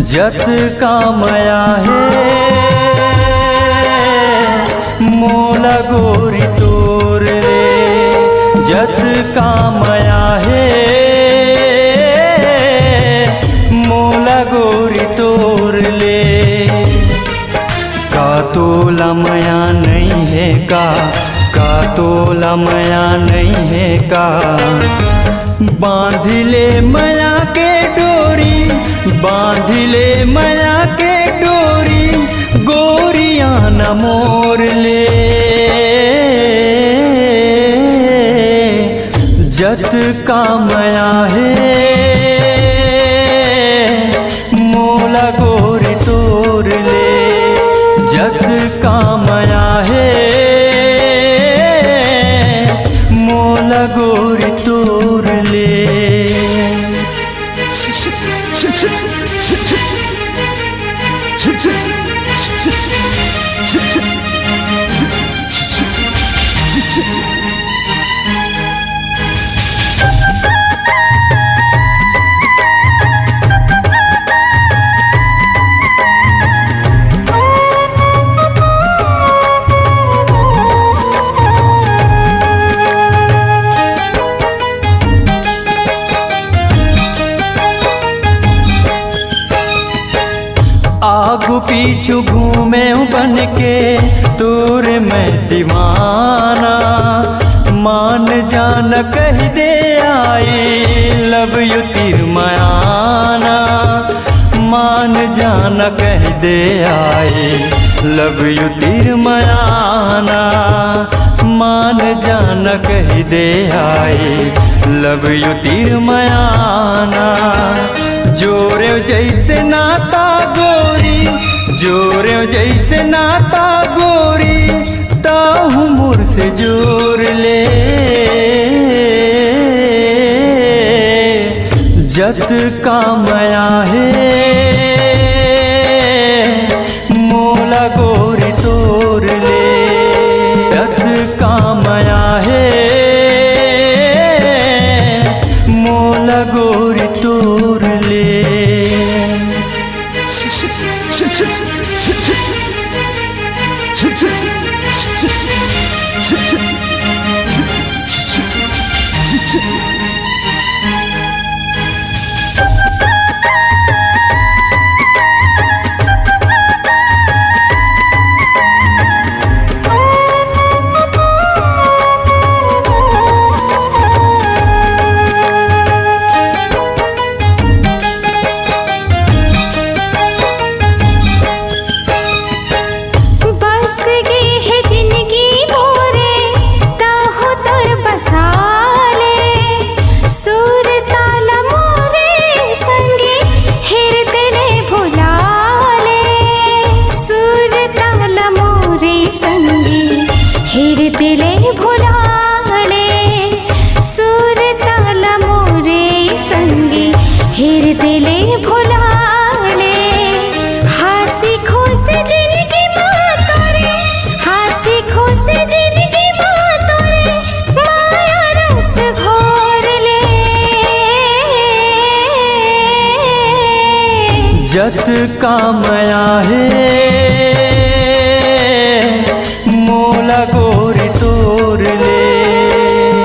जत कामया है मोला गोरी तोर ले, जत कामया है मोला गोरी तोर ले। का तोला मया नहीं है का तोला मया नहीं है का। बांध ले मया के डोरी, बांध ले मया के डोरी, गोरिया न मोर ले। जत कामया है मोला गोरी तोर ले, जत कामया है मोला गोरी तोर ले। आगू पीछू घूमे बन के तोर मैं दीवाना। मान जान कह दे आई लव यू तीर मयाना। मान जान कह दे आई लव यू तीर मयाना। मान जान कह दे आई लव यू तीर मयाना। जोरे जैसे नाता गोरी, जोरे जैसे नाता गोरी, ताहू मुर से जोर ले। जत कामया है मोला गोरी तोर ले, जत कामया है मोला गोरी तोर ले। जत कामया है मोला गोरी तोर ले,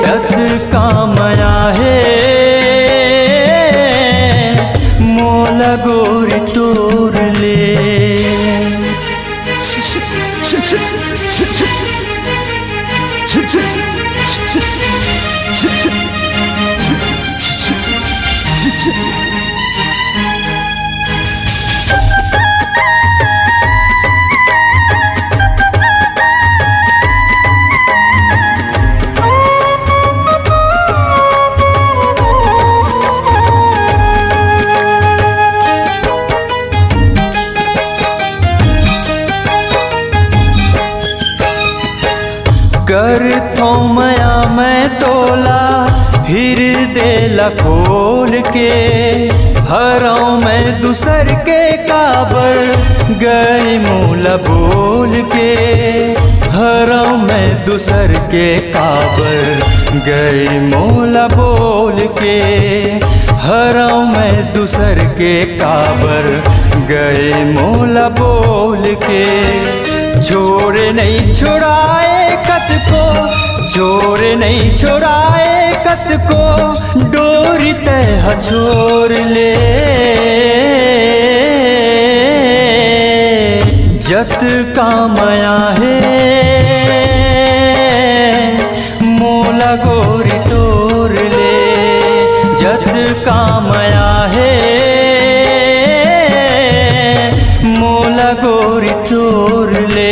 जत कामया है मोला गोरी तोर ले। कर थो मया मैं तोला हृदय लखोल के हरों मैं दूसर के काबर गई मूल बोल के हरों मैं दूसर के काबर गई मूल बोल के हरों मैं दूसर के काबर गए मूल बोल के छोड़ नहीं छुड़ाए कत को छोड़ नहीं छुड़ाए कत को डोरी तह छोड़ ले जत कामया है मोला गोरी तोर ले जत कामया है मोला गोरी तोर ले।